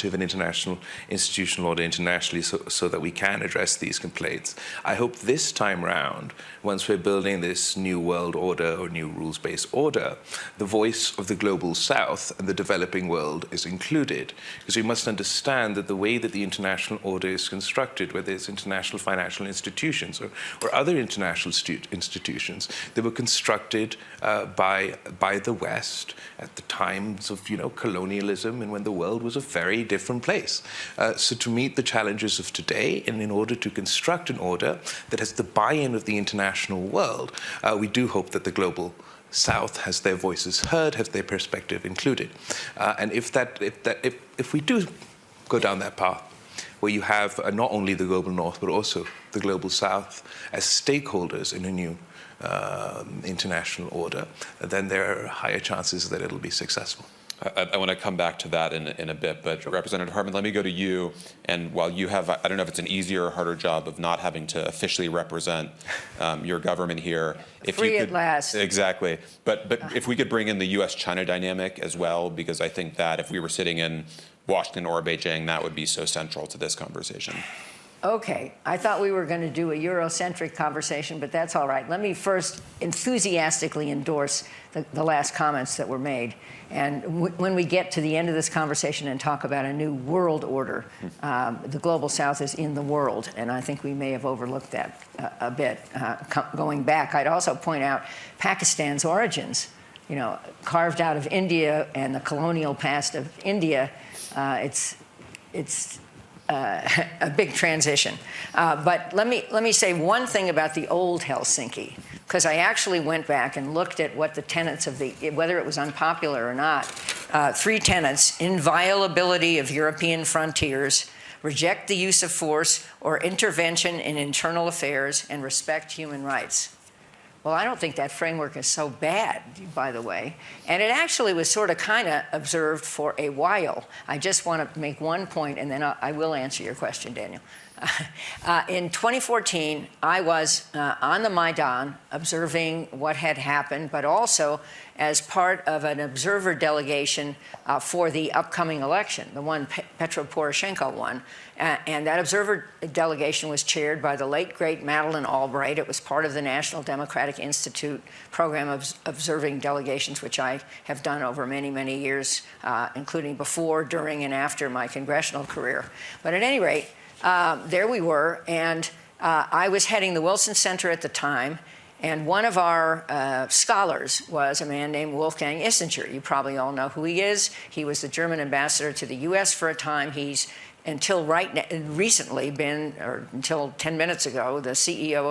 substantive and international institutional order internationally so that we can address these complaints. I hope this time round, once we're building this new world order or new rules-based order, the voice of the global south and the developing world is included. Because we must understand that the way that the international order is constructed, whether it's international financial institutions or other international institutions, they were constructed by the West at the times of colonialism and when the world was a very different place. So to meet the challenges of today and in order to construct an order that has the buy-in of the international world, we do hope that the global South has their voices heard, has their perspective included. And if we do go down that path, where you have not only the global North, but also the global South as stakeholders in a new international order, then there are higher chances that it'll be successful. I want to come back to that in a bit, but sure. Representative Hartman, let me go to you. And while you have, I don't know if it's an easier or harder job of not having to officially represent your government here. If Free you could, at last. Exactly. But if we could bring in the U.S.-China dynamic as well, because I think that if we were sitting in Washington or Beijing, that would be so central to this conversation. Okay, I thought we were going to do a Eurocentric conversation, but that's all right. Let me first enthusiastically endorse the last comments that were made. And when we get to the end of this conversation and talk about a new world order, the global South is in the world, and I think we may have overlooked that a bit. Going back, I'd also point out Pakistan's origins, carved out of India and the colonial past of India. It's a big transition. But let me say one thing about the old Helsinki, because I actually went back and looked at what the tenets of whether it was unpopular or not, 3 tenets: inviolability of European frontiers, reject the use of force or intervention in internal affairs, and respect human rights. Well, I don't think that framework is so bad, by the way. And it actually was sort of kind of observed for a while. I just want to make one point, and then I will answer your question, Daniel. In 2014, I was on the Maidan observing what had happened, but also as part of an observer delegation for the upcoming election, the one Petro Poroshenko won. And that observer delegation was chaired by the late, great Madeleine Albright. It was part of the National Democratic Institute program of observing delegations, which I have done over many, many years, including before, during, and after my congressional career. But at any rate, there we were, and I was heading the Wilson Center at the time, and one of our scholars was a man named Wolfgang Ischinger. You probably all know who he is. He was the German ambassador to the U.S. for a time. He's, until recently, until 10 minutes ago, the CEO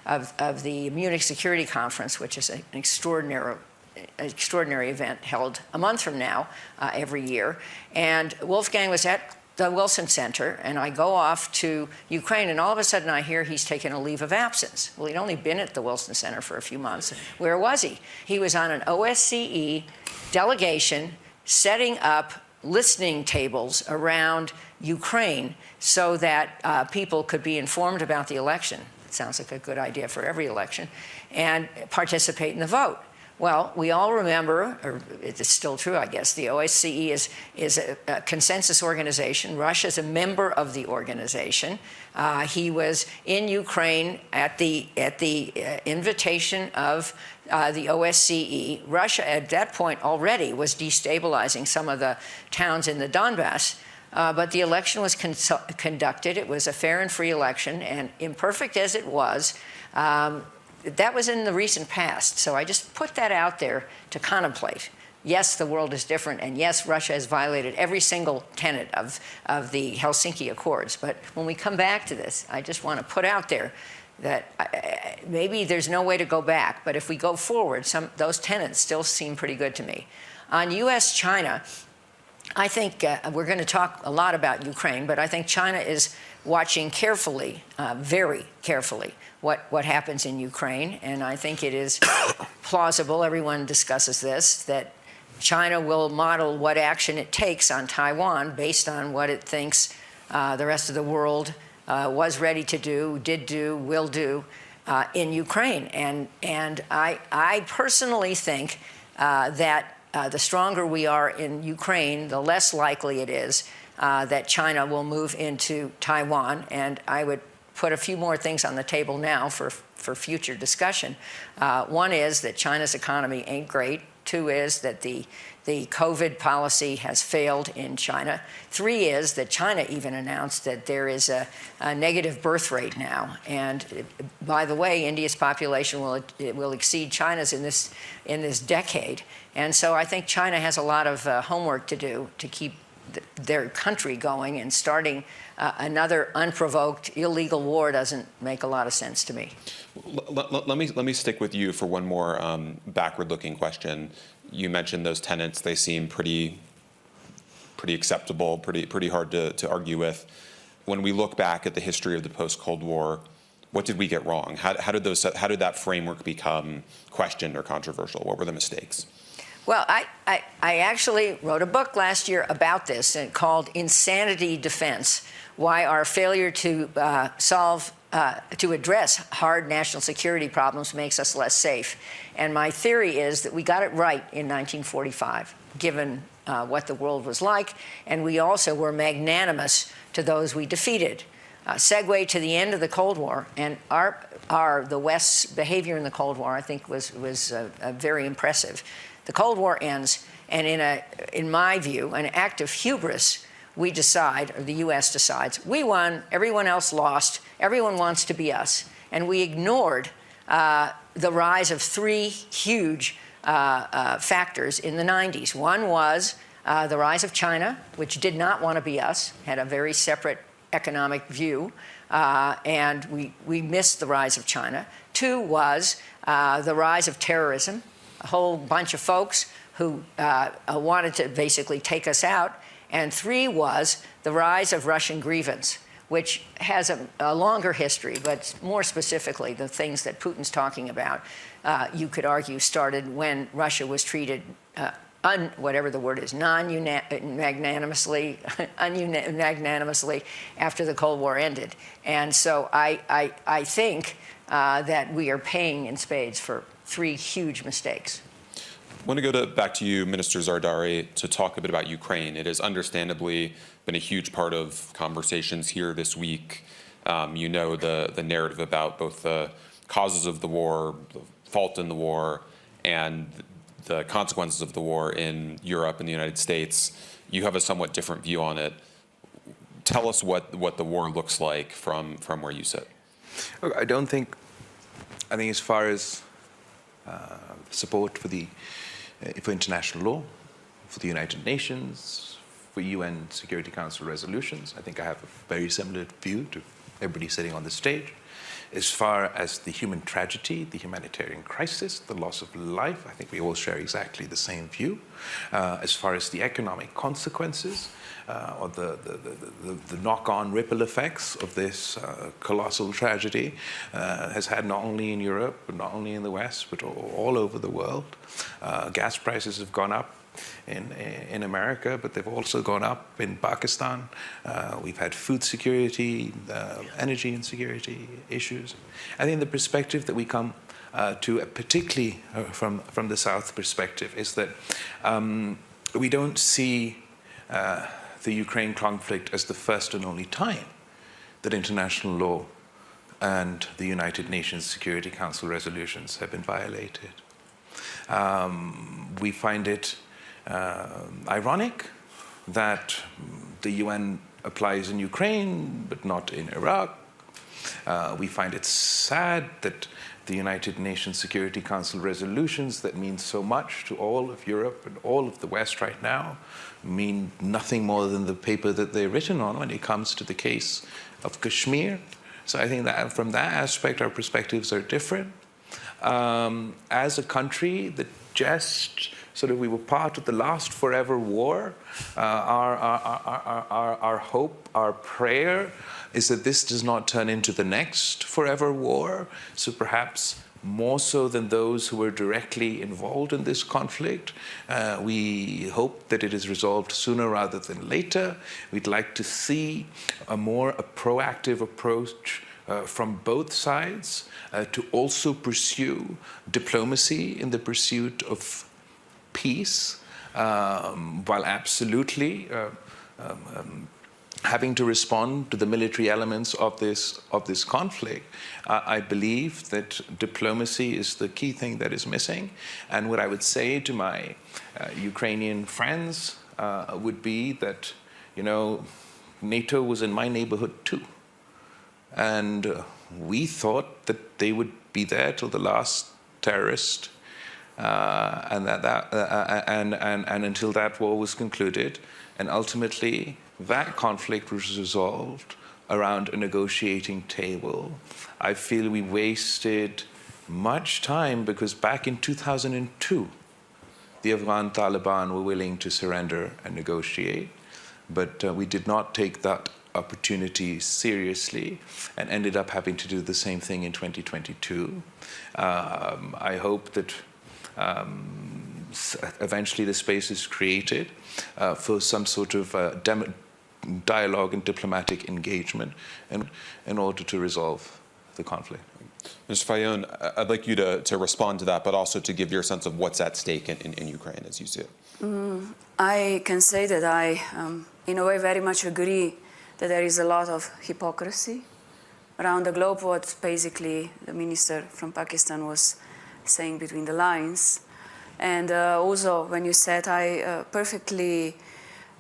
of the Munich Security Conference, which is an extraordinary event held a month from now every year. And Wolfgang was at the Wilson Center, and I go off to Ukraine, and all of a sudden I hear he's taken a leave of absence. Well, he'd only been at the Wilson Center for a few months. Where was he? He was on an OSCE delegation setting up listening tables around Ukraine so that people could be informed about the election. It sounds like a good idea for every election, and participate in the vote. Well, we all remember, or it's still true, I guess, the OSCE is a consensus organization. Russia's a member of the organization. He was in Ukraine at the invitation of the OSCE. Russia, at that point already, was destabilizing some of the towns in the Donbass. But the election was conducted. It was a fair and free election, and imperfect as it was, that was in the recent past. So I just put that out there to contemplate. Yes, the world is different, and yes, Russia has violated every single tenet of the Helsinki Accords. But when we come back to this, I just want to put out there that maybe there's no way to go back, but if we go forward, those tenets still seem pretty good to me. On U.S.-China, I think we're going to talk a lot about Ukraine, but I think China is watching carefully, very carefully, what happens in Ukraine. And I think it is plausible, everyone discusses this, that China will model what action it takes on Taiwan based on what it thinks the rest of the world was ready to do, did do, will do in Ukraine. And I personally think that the stronger we are in Ukraine, the less likely it is that China will move into Taiwan, and I would put a few more things on the table now for future discussion. One is that China's economy ain't great. Two is that the COVID policy has failed in China. Three is that China even announced that there is a negative birth rate now. And by the way, India's population will exceed China's in this decade. And so I think China has a lot of homework to do to keep their country going, and starting another unprovoked illegal war doesn't make a lot of sense to me. Let me stick with you for one more backward-looking question. You mentioned those tenets; they seem pretty acceptable, pretty hard to argue with. When we look back at the history of the post-Cold War, what did we get wrong? How did that framework become questioned or controversial? What were the mistakes? Well, I actually wrote a book last year about this called Insanity Defense: Why Our Failure to address hard national security problems makes us less safe. And my theory is that we got it right in 1945, given what the world was like, and we also were magnanimous to those we defeated. Segue to the end of the Cold War, and the West's behavior in the Cold War, I think, was very impressive. The Cold War ends, and in my view, an act of hubris, we decide, or the U.S. decides, we won, everyone else lost, everyone wants to be us. And we ignored the rise of three huge factors in the 90s. One was the rise of China, which did not want to be us, had a very separate economic view, and we missed the rise of China. Two was the rise of terrorism, a whole bunch of folks who wanted to basically take us out. And three was the rise of Russian grievance, which has a longer history, but more specifically, the things that Putin's talking about, you could argue started when Russia was treated, whatever the word is, magnanimously after the Cold War ended. And so I think that we are paying in spades for three huge mistakes. I want to go back to you, Minister Zardari, to talk a bit about Ukraine. It has understandably been a huge part of conversations here this week. You know the narrative about both the causes of the war, the fault in the war, and the consequences of the war in Europe and the United States. You have a somewhat different view on it. Tell us what the war looks like from where you sit. Look, I think as far as support for international law, for the United Nations, for UN Security Council resolutions, I think I have a very similar view to everybody sitting on the stage. As far as the human tragedy, the humanitarian crisis, the loss of life, I think we all share exactly the same view. As far as the economic consequences, or the knock-on ripple effects of this colossal tragedy has had not only in Europe, but not only in the West, but all over the world. Gas prices have gone up in America, but they've also gone up in Pakistan. We've had food security, energy insecurity issues. I think the perspective that we come to, particularly from the South perspective, is that we don't see the Ukraine conflict as the first and only time that international law and the United Nations Security Council resolutions have been violated. We find it ironic that the UN applies in Ukraine but not in Iraq. We find it sad that the United Nations Security Council resolutions that mean so much to all of Europe and all of the West right now mean nothing more than the paper that they're written on when it comes to the case of Kashmir. So I think that from that aspect, our perspectives are different. As a country that just we were part of the last forever war, our hope, our prayer is that this does not turn into the next forever war. So perhaps more so than those who were directly involved in this conflict, we hope that it is resolved sooner rather than later. We'd like to see a proactive approach from both sides to also pursue diplomacy in the pursuit of peace, while absolutely having to respond to the military elements of this conflict, I believe that diplomacy is the key thing that is missing. And what I would say to my Ukrainian friends would be that, NATO was in my neighborhood too. And we thought that they would be there till the last terrorist, and until that war was concluded, and ultimately that conflict was resolved around a negotiating table. I feel we wasted much time because back in 2002, the Afghan Taliban were willing to surrender and negotiate, but we did not take that opportunity seriously and ended up having to do the same thing in 2022. I hope that eventually the space is created for some sort of dialogue and diplomatic engagement in order to resolve the conflict. Mr. Fayoum, I'd like you to respond to that, but also to give your sense of what's at stake in Ukraine as you see it. I can say that I, in a way, very much agree that there is a lot of hypocrisy around the globe, what basically the minister from Pakistan was saying between the lines. And also, when you said, I perfectly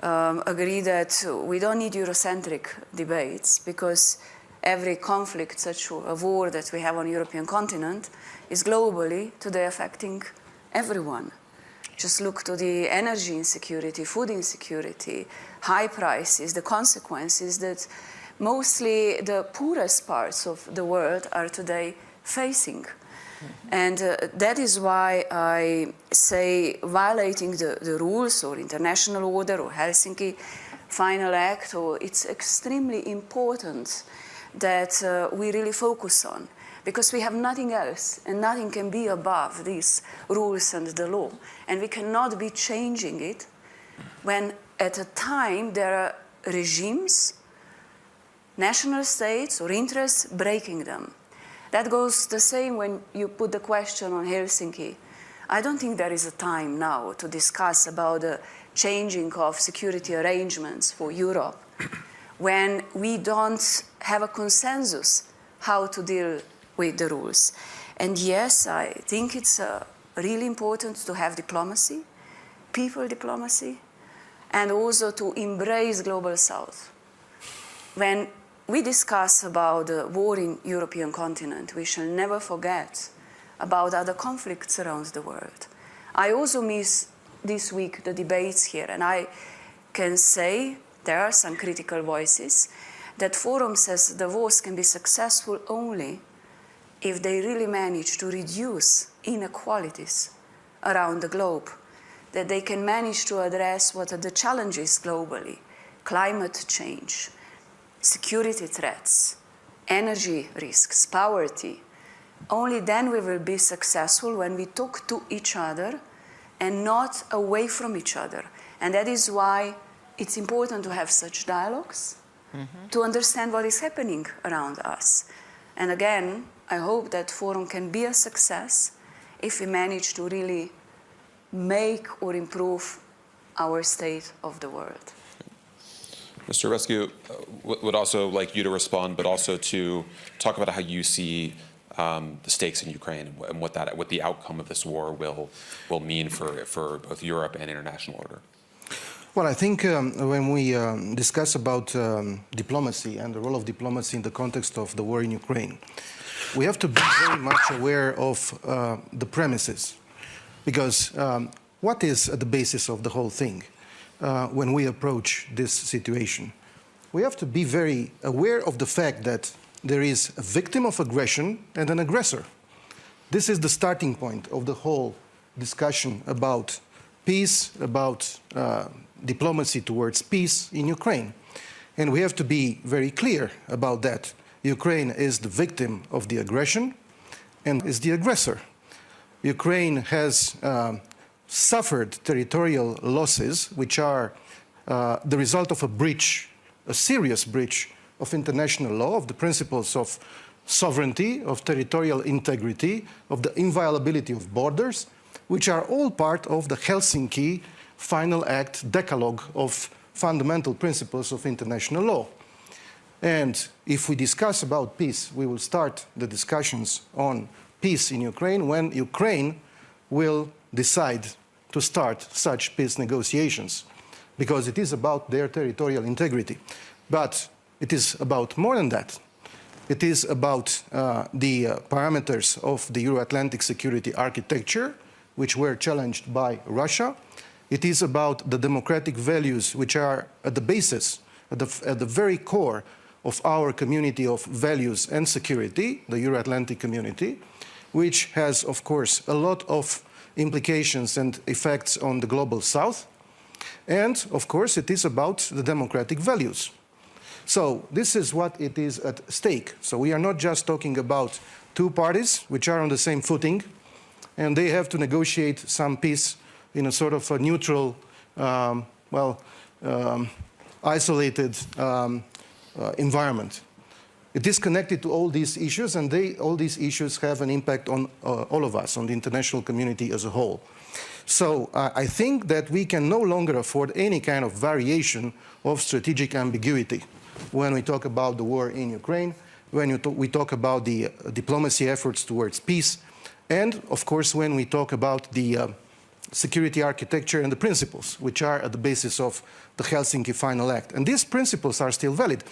agree that we don't need Eurocentric debates, because every conflict, such a war that we have on the European continent, is globally today affecting everyone. Just look to the energy insecurity, food insecurity, high prices, the consequences that mostly the poorest parts of the world are today facing. And that is why I say violating the rules or international order or Helsinki Final Act, it's extremely important that we really focus on, because we have nothing else and nothing can be above these rules and the law. And we cannot be changing it when at a time there are regimes, national states or interests breaking them. That goes the same when you put the question on Helsinki. I don't think there is a time now to discuss about the changing of security arrangements for Europe when we don't have a consensus how to deal with the rules. And yes, I think it's really important to have diplomacy, people diplomacy, and also to embrace Global South. When we discuss about the war in European continent, we shall never forget about other conflicts around the world. I also miss this week the debates here, and I can say there are some critical voices that forums as Davos can be successful only if they really manage to reduce inequalities around the globe, that they can manage to address what are the challenges globally, climate change, security threats, energy risks, poverty. Only then we will be successful when we talk to each other and not away from each other. And that is why it's important to have such dialogues, to understand what is happening around us. And again, I hope that forum can be a success if we manage to really make or improve our state of the world. Mr. Rescue, would also like you to respond, but also to talk about how you see the stakes in Ukraine and what the outcome of this war will mean for both Europe and international order. Well, I think when we discuss about diplomacy and the role of diplomacy in the context of the war in Ukraine, we have to be very much aware of the premises. Because what is at the basis of the whole thing when we approach this situation? We have to be very aware of the fact that there is a victim of aggression and an aggressor. This is the starting point of the whole discussion about peace, about diplomacy towards peace in Ukraine. And we have to be very clear about that. Ukraine is the victim of the aggression and is the aggressor. Ukraine has suffered territorial losses, which are the result of a breach, a serious breach of international law, of the principles of sovereignty, of territorial integrity, of the inviolability of borders, which are all part of the Helsinki Final Act decalogue of fundamental principles of international law. And if we discuss about peace, we will start the discussions on peace in Ukraine when Ukraine will decide to start such peace negotiations, because it is about their territorial integrity. But it is about more than that. It is about the parameters of the Euro-Atlantic security architecture, which were challenged by Russia. It is about the democratic values which are at the basis, at the very core of our community of values and security, the Euro-Atlantic community, which has, of course, a lot of implications and effects on the global south. And, of course, it is about the democratic values. So this is what it is at stake. So we are not just talking about two parties which are on the same footing, and they have to negotiate some peace in a sort of a neutral, isolated environment. It is connected to all these issues, and all these issues have an impact on all of us, on the international community as a whole. So I think that we can no longer afford any kind of variation of strategic ambiguity when we talk about the war in Ukraine, when we talk about the diplomacy efforts towards peace, and of course when we talk about the security architecture and the principles which are at the basis of the Helsinki Final Act. And these principles are still valid.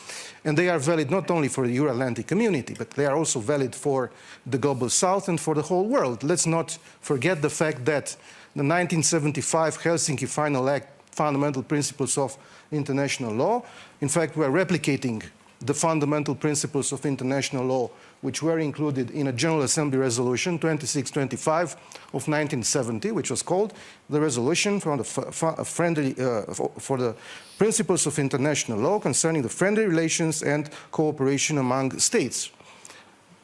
And they are valid not only for the Euro-Atlantic community, but they are also valid for the global south and for the whole world. Let's not forget the fact that the 1975 Helsinki Final Act fundamental principles of international law, in fact, we are replicating the fundamental principles of international law which were included in a General Assembly resolution 2625 of 1970, which was called the Resolution for the Principles of International Law concerning the friendly relations and cooperation among states.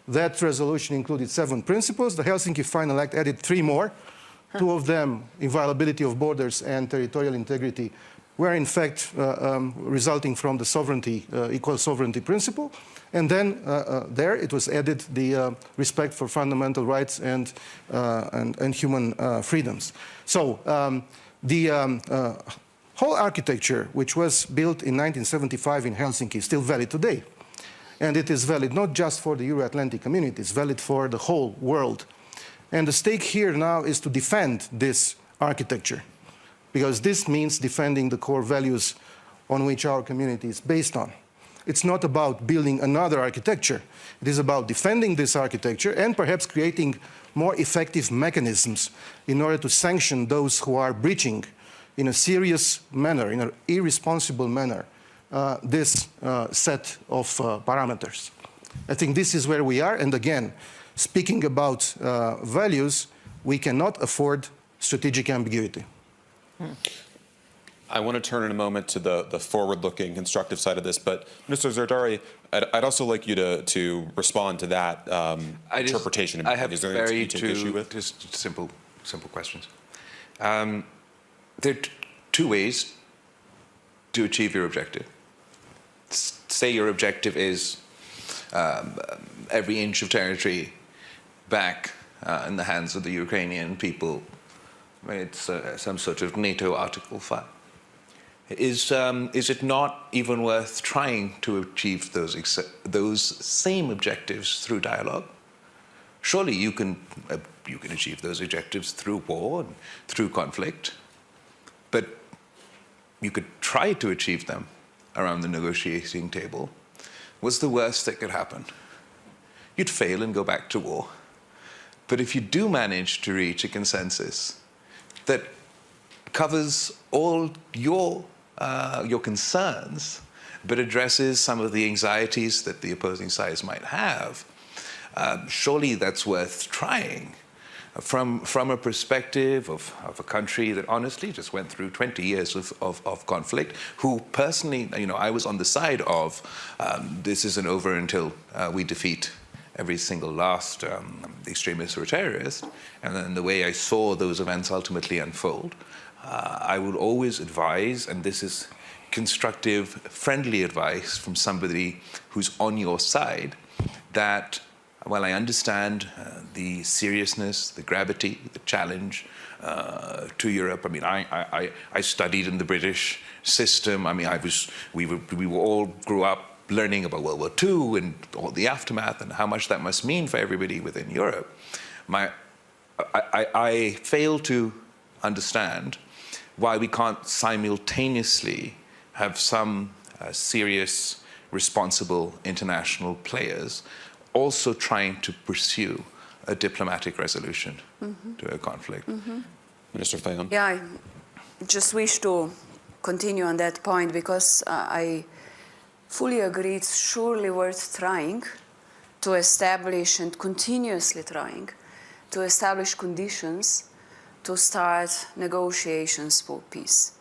That resolution included 7 principles. The Helsinki Final Act added 3 more. 2 of them, inviolability of borders and territorial integrity, were in fact resulting from the sovereignty, equal sovereignty principle. And then there it was added the respect for fundamental rights and human freedoms. So the whole architecture, which was built in 1975 in Helsinki, is still valid today. And it is valid not just for the Euro-Atlantic community, it's valid for the whole world. And the stake here now is to defend this architecture, because this means defending the core values on which our community is based on. It's not about building another architecture. It is about defending this architecture and perhaps creating more effective mechanisms in order to sanction those who are breaching in a serious manner, in an irresponsible manner, this set of parameters. I think this is where we are. And again, speaking about values, we cannot afford strategic ambiguity. I want to turn in a moment to the forward-looking, constructive side of this, but Mr. Zardari, I'd also like you to respond to that interpretation. I have Is there anything you take issue with? just simple questions. There are 2 ways to achieve your objective. Say your objective is every inch of territory back in the hands of the Ukrainian people. It's some sort of NATO Article 5. Is it not even worth trying to achieve those same objectives through dialogue? Surely you can achieve those objectives through war and through conflict, but you could try to achieve them around the negotiating table. What's the worst that could happen? You'd fail and go back to war. But if you do manage to reach a consensus that covers all your concerns, but addresses some of the anxieties that the opposing sides might have, surely that's worth trying. From a perspective of a country that honestly just went through 20 years of conflict, who personally, I was on the side of this isn't over until we defeat every single last extremist or terrorist, and then the way I saw those events ultimately unfold, I would always advise, and this is constructive, friendly advice from somebody who's on your side, that while I understand the seriousness, the gravity, the challenge to Europe, I mean, I studied in the British system. I mean, we were all grew up learning about World War II and all the aftermath and how much that must mean for everybody within Europe. I fail to understand why we can't simultaneously have some serious, responsible international players also trying to pursue a diplomatic resolution to a conflict. Minister Fayon. Yeah, I just wish to continue on that point because I fully agree it's surely worth trying to establish and continuously trying to establish conditions to start negotiations for peace.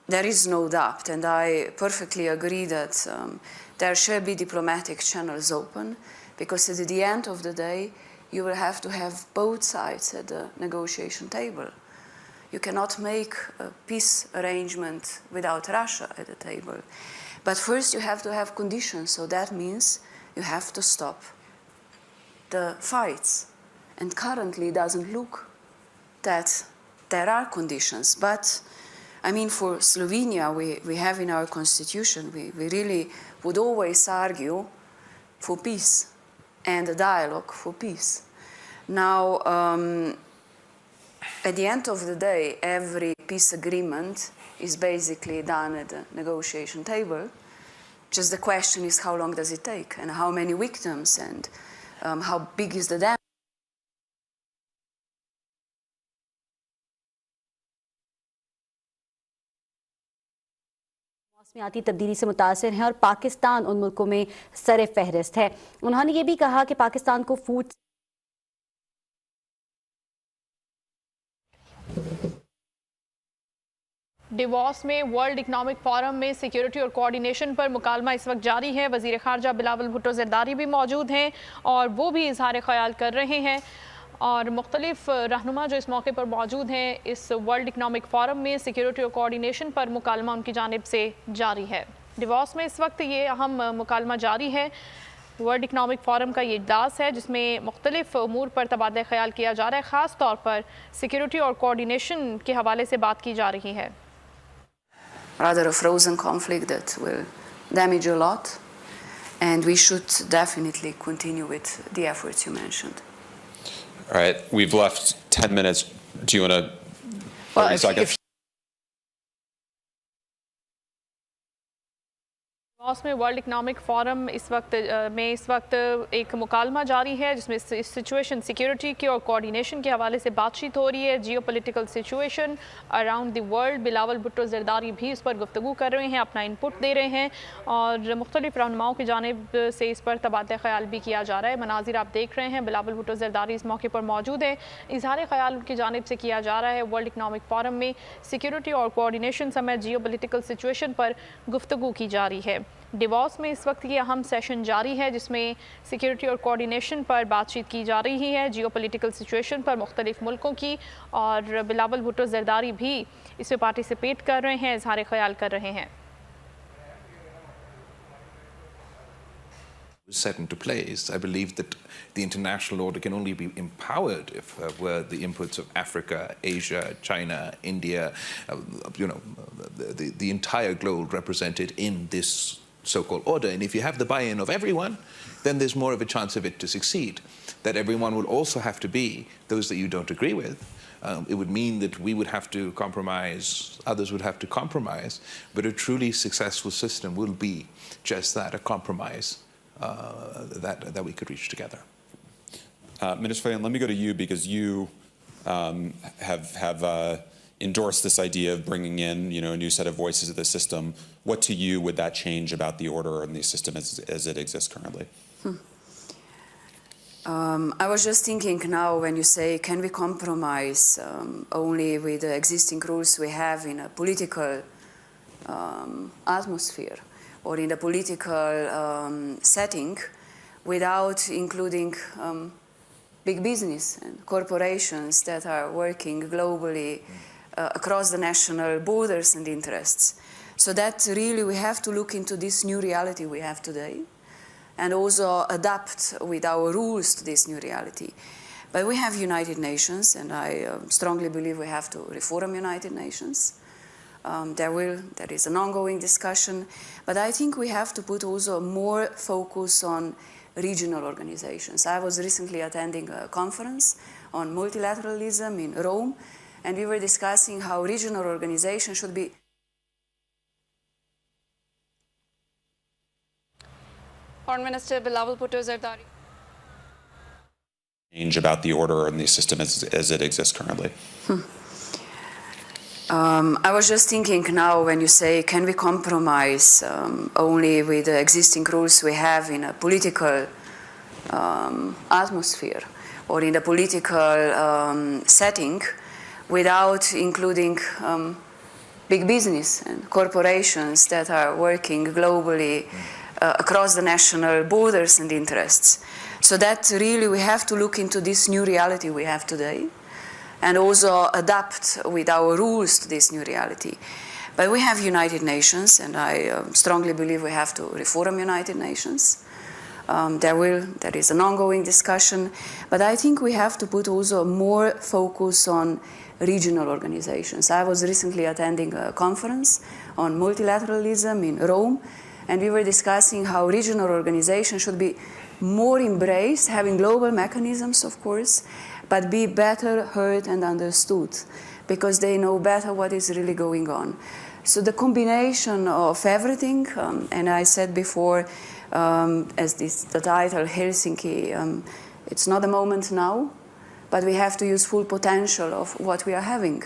There is no doubt, and I perfectly agree that there shall be diplomatic channels open, because at the end of the day, you will have to have both sides at the negotiation table. You cannot make a peace arrangement without Russia at the table. But first you have to have conditions, so that means you have to stop the fights. And currently it doesn't look that there are conditions. But I mean, for Slovenia, we have in our constitution, we really would always argue for peace and a dialogue for peace. Now, at the end of the day, every peace agreement is basically done at the negotiation table. Just the question is how long does it take and how many victims and how big is the damage. मौसमियाती तब्दीली से मुतासिर हैं और पाकिस्तान उन मुल्कों में सरे फहरिस्त है। उन्होंने ये भी कहा कि पाकिस्तान को फूड डिवॉस में वर्ल्ड इकनॉमिक फोरम में सिक्योरिटी और कोऑर्डिनेशन पर मुकालमा इस वक्त जारी है। वज़ीर ख़ारजा बिलावल भुट्टो ज़रदारी भी मौजूद हैं और वो भी इजहार ख्याल कर रहे हैं और मुख्तलिफ रहनुमा जो इस मौके पर मौजूद हैं इस वर्ल्ड इकनॉमिक फोरम में सिक्योरिटी और कोऑर्डिनेशन पर मुकालमा उनकी जानिब से जारी है। डिवॉस में इस वक्त ये अहम मुकालमा जारी है। वर्ल्ड इकनॉमिक फोरम का ये इजलास है जिसमें मुख्तलिफ उमूर पर तबादला ख्याल किया जा रहा है। ख़ास तौर पर सिक्योरिटी और कोऑर्डिनेशन के हवाले से बात की जा रही है। Rather a frozen conflict that will damage a lot, and we should definitely continue with the efforts you mentioned. All right, we've left 10 minutes. Do you want to? Well, 30 seconds. डिवॉस में world economic forum इस वक्त एक मुकालमा जारी है जिसमें situation security की और coordination के हवाले से बातचीत हो रही है। जियो political situation around the world, Bilawal Bhutto Zardari भी इस पर गुफ्तगू कर रहे हैं, अपना इनपुट दे रहे हैं और मुख्तलिफ रहनुमाओं की जानिब से इस पर तबादला ख्याल भी किया जा रहा है। मनाजिर आप देख रहे हैं, बिलावल भुट्टो ज़रदारी इस मौके पर मौजूद है। इजहार ख्याल उनकी जानिब से किया जा रहा है। वर्ल्ड इकनॉमिक फोरम में सिक्योरिटी और कोऑर्डिनेशन समेत जियो पॉलिटिकल सिचुएशन पर गुफ्तगू की जा रही है। डिवॉस में इस वक्त ये अहम सेशन जारी है जिसमें सिक्योरिटी और कोऑर्डिनेशन पर बातचीत की जा रही है, जियो पॉलिटिकल सिचुएशन पर मुख्तलिफ मुल्कों की, और बिलावल भुट्टो ज़रदारी भी इसमें पार्टिसिपेट कर रहे हैं, इजहार ख्याल कर रहे हैं। Set into place, I believe that the international order can only be empowered if were the inputs of Africa, Asia, China, India, the entire globe represented in this so-called order. And if you have the buy-in of everyone, then there's more of a chance of it to succeed. That everyone would also have to be those that you don't agree with. It would mean that we would have to compromise, others would have to compromise, but a truly successful system will be just that, a compromise that we could reach together. Minister Fayon, let me go to you because you have endorsed this idea of bringing in, a new set of voices of the system. What to you would that change about the order and the system as it exists currently? I was just thinking now when you say, can we compromise only with the existing rules we have in a political atmosphere or in the political setting without including big business and corporations that are working globally across the national borders and interests. So that really we have to look into this new reality we have today. and also adapt with our rules to this new reality. But we have United Nations, and I strongly believe we have to reform United Nations. There is an ongoing discussion, but I think we have to put also more focus on regional organizations. I was recently attending a conference on multilateralism in Rome, and we were discussing how regional organizations should be. Foreign Minister Bilawal Bhutto Zardari. Change about the order and the system as it exists currently. I was just thinking now when you say, can we compromise only with the existing rules we have in a political atmosphere or in a political setting without including big business and corporations that are working globally across the national borders and interests. So that really we have to look into this new reality we have today and also adapt with our rules to this new reality. But we have United Nations, and I strongly believe we have to reform United Nations. There is an ongoing discussion, but I think we have to put also more focus on regional organizations. I was recently attending a conference on multilateralism in Rome, and we were discussing how regional organizations should be more embraced, having global mechanisms, of course, but be better heard and understood, because they know better what is really going on. So the combination of everything, and I said before, as the title Helsinki, it's not a moment now, but we have to use full potential of what we are having,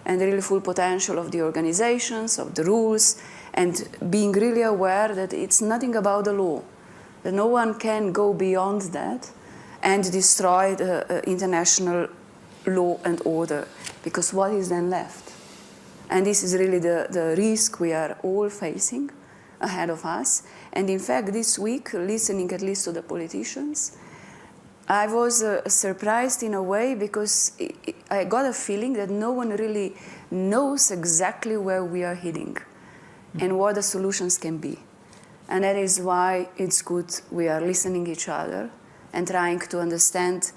and really full potential of the organizations, of the rules, and being really aware that it's nothing about the law, that no one can go beyond that and destroy the international law and order, because what is then left? And this is really the risk we are all facing ahead of us. And in fact, this week, listening at least to the politicians, I was surprised in a way, because I got a feeling that no one really knows exactly where we are heading and what the solutions can be. And that is why it's good we are listening each other and trying to understand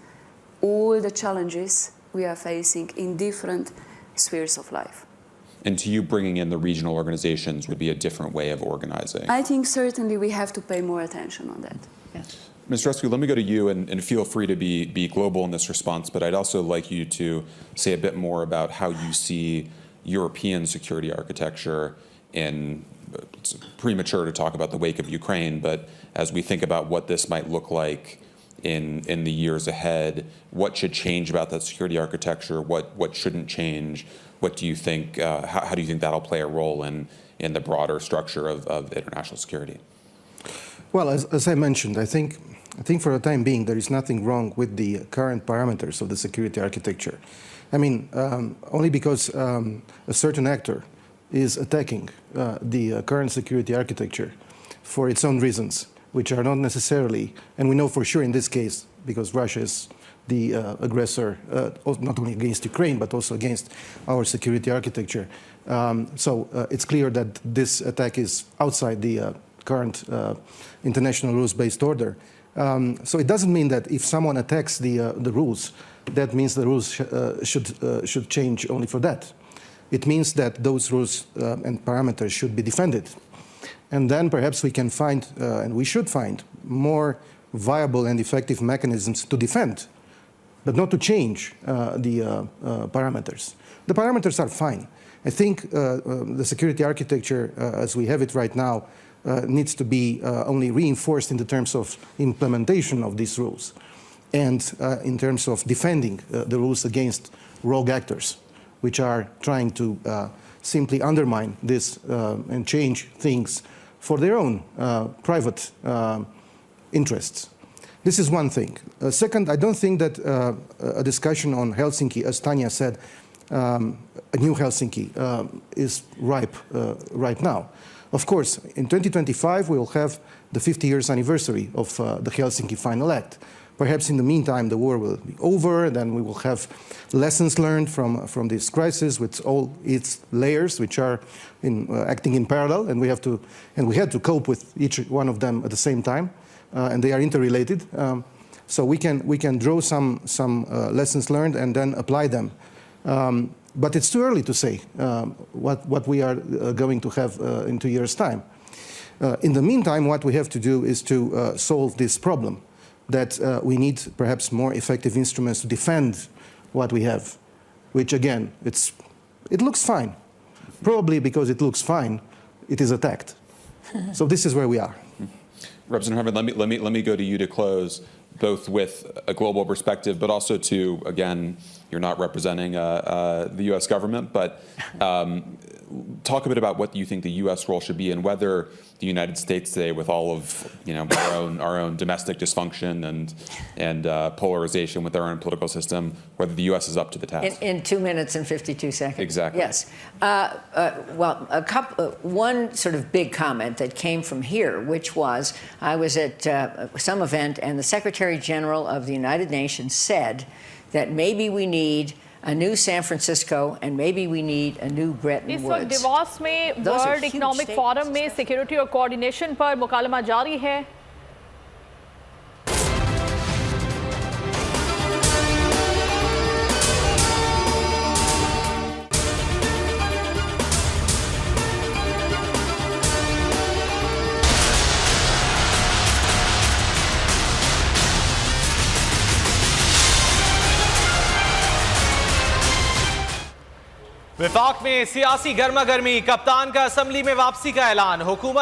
all the challenges we are facing in different spheres of life. And to you, bringing in the regional organizations would be a different way of organizing? I think certainly we have to pay more attention on that. Yes. Ms. Rescu, let me go to you, and feel free to be global in this response, but I'd also like you to say a bit more about how you see European security architecture in, it's premature to talk about the wake of Ukraine, but as we think about what this might look like in the years ahead, what should change about that security architecture, what shouldn't change, what do you think, how do you think that'll play a role in the broader structure of international security? Well, as I mentioned, I think for the time being there is nothing wrong with the current parameters of the security architecture. I mean, only because a certain actor is attacking the current security architecture for its own reasons, which are not necessarily, and we know for sure in this case, because Russia is the aggressor, not only against Ukraine, but also against our security architecture. So it's clear that this attack is outside the current international rules-based order. So it doesn't mean that if someone attacks the rules, that means the rules should change only for that. It means that those rules and parameters should be defended. And then perhaps we can find, and we should find, more viable and effective mechanisms to defend, but not to change the parameters. The parameters are fine. I think the security architecture, as we have it right now, needs to be only reinforced in the terms of implementation of these rules and in terms of defending the rules against rogue actors, which are trying to simply undermine this and change things for their own private interests. This is one thing. Second, I don't think that a discussion on Helsinki, as Tanya said, a new Helsinki is ripe right now. Of course, in 2025 we will have the 50 years anniversary of the Helsinki Final Act. Perhaps in the meantime the war will be over, then we will have lessons learned from this crisis with all its layers, which are acting in parallel, and we had to cope with each one of them at the same time. and they are interrelated. So we can draw some lessons learned and then apply them. But it's too early to say what we are going to have in 2 years' time. In the meantime, what we have to do is to solve this problem, that we need perhaps more effective instruments to defend what we have, which again, it looks fine. Probably because it looks fine, it is attacked. So this is where we are. Representative Harman, let me go to you to close, both with a global perspective, but also to, again, you're not representing the U.S. government, but talk a bit about what you think the U.S. role should be and whether the United States today, with all of our own domestic dysfunction and polarization with our own political system, whether the U.S. is up to the task. In 2 minutes and 52 seconds. Exactly. Yes. Well, one sort of big comment that came from here, which was I was at some event and the Secretary General of the United Nations said that maybe we need a new San Francisco and maybe we need a new Bretton इस वक्त Woods. डिवॉस में world economic forum में security और coordination पर मुकालमा जारी है. विफाक में सियासी गर्मा गर्मी, कप्तान का असेंबली में वापसी का ऐलान, हुकूमत